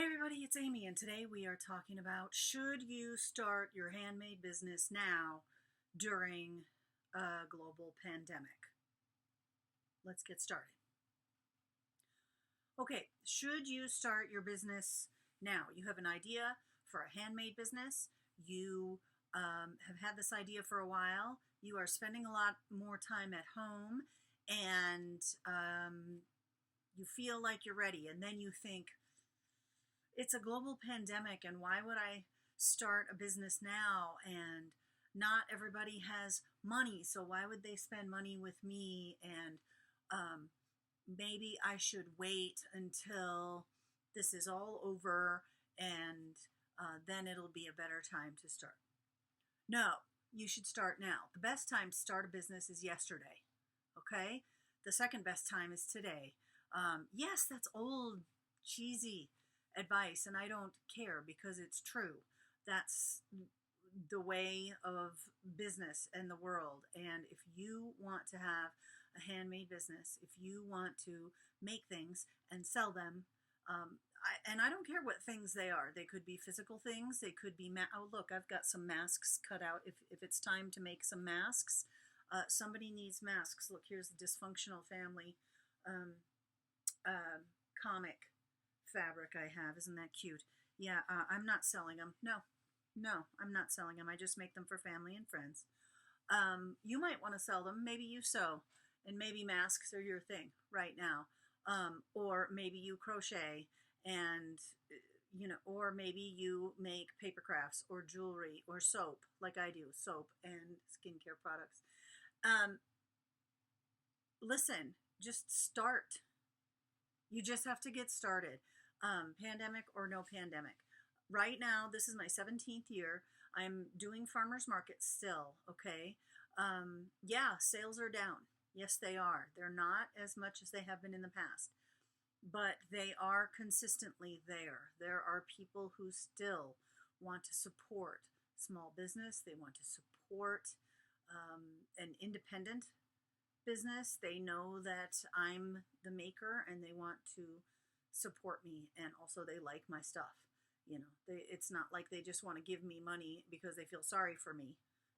Hey everybody, it's Amy, and today we are talking about should you start your handmade business now during a global pandemic? Let's get started. Okay, should you start your business now? You have an idea for a handmade business. You have had this idea for a while. You are spending a lot more time at home, and you feel like you're ready, and then you think, it's a global pandemic, and why would I start a business now? And not everybody has money, so why would they spend money with me? And maybe I should wait until this is all over, and then it'll be a better time to start. No, you should start now. The best time to start a business is yesterday, okay? The second best time is today. Yes, that's old, cheesy advice, and I don't care because it's true. That's the way of business and the world. And if you want to have a handmade business, if you want to make things and sell them, and I don't care what things they are. They could be physical things. They could be, oh look, I've got some masks cut out. If it's time to make some masks, somebody needs masks. Look, here's the dysfunctional family comic fabric I have. Isn't that cute? Yeah, I'm not selling them. No, I'm not selling them. I just make them for family and friends. You might want to sell them. Maybe you sew, and maybe masks are your thing right now. Or maybe you crochet, and or maybe you make paper crafts or jewelry or soap, like I do, soap and skincare products. Listen, just start. You just have to get started. Pandemic or no pandemic. Right now, this is my 17th year. I'm doing farmers markets still, okay? Yeah, sales are down. Yes, they are. They're not as much as they have been in the past, but they are consistently there. There are people who still want to support small business. They want to support an independent business. They know that I'm the maker, and they want to support me, and also they like my stuff. It's not like they just want to give me money because they feel sorry for me.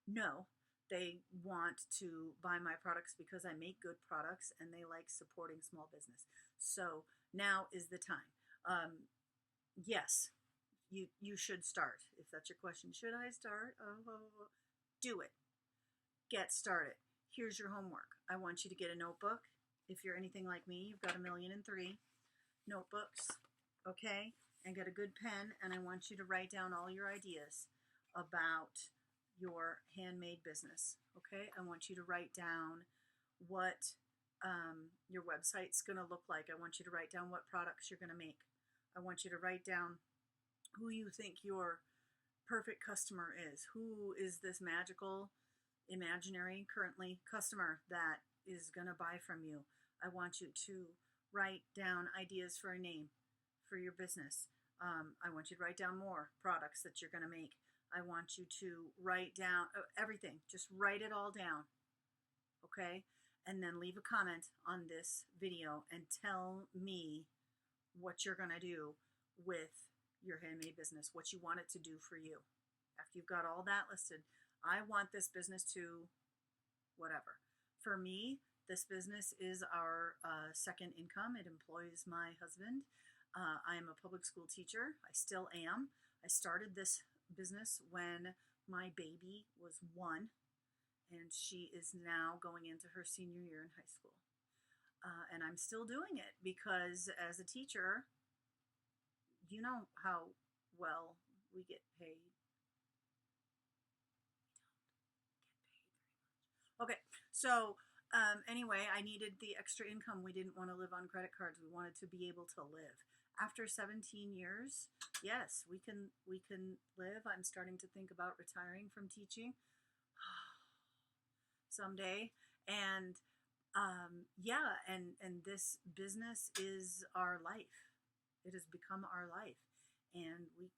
No, they want to buy my products because I make good products, and they like supporting small business. So now is the time. Yes, you should start. If that's your question, should I start? Do it. Get started. Here's your homework. I want you to get a notebook. If you're anything like me, you've got 1,000,003 notebooks, okay? And get a good pen, and I want you to write down all your ideas about your handmade business, okay? I want you to write down what your website's going to look like. I want you to write down what products you're going to make. I want you to write down who you think your perfect customer is. Who is this magical, imaginary, currently customer that is going to buy from you? I want you to write down ideas for a name for your business. I want you to write down more products that you're going to make. I want you to write down everything. Just write it all down, okay? And then leave a comment on this video and tell me what you're going to do with your handmade business, what you want it to do for you. After you've got all that listed, I want this business to whatever. For me, this business is our second income. It employs my husband. I am a public school teacher. I still am. I started this business when my baby was 1, and she is now going into her senior year in high school. And I'm still doing it because as a teacher, you know how well we get paid. Okay, so anyway, I needed the extra income. We didn't want to live on credit cards. We wanted to be able to live. After 17 years, yes, we can live. I'm starting to think about retiring from teaching someday. And yeah, and this business is our life. It has become our life. And we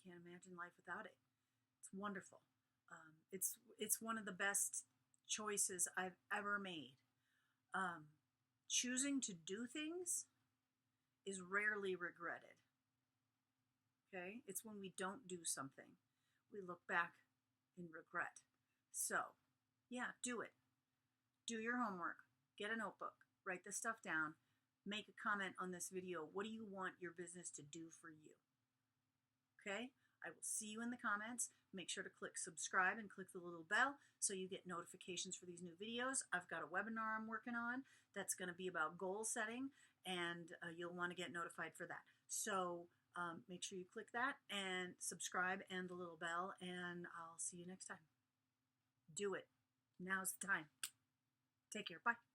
can't imagine life without it. It's wonderful. It's one of the best choices I've ever made. Choosing to do things is rarely regretted. Okay? It's when we don't do something, we look back in regret. So, yeah, do it. Do your homework. Get a notebook. Write this stuff down. Make a comment on this video. What do you want your business to do for you? Okay? I will see you in the comments. Make sure to click subscribe and click the little bell so you get notifications for these new videos. I've got a webinar I'm working on that's going to be about goal setting, and you'll want to get notified for that. So make sure you click that and subscribe and the little bell, and I'll see you next time. Do it. Now's the time. Take care. Bye.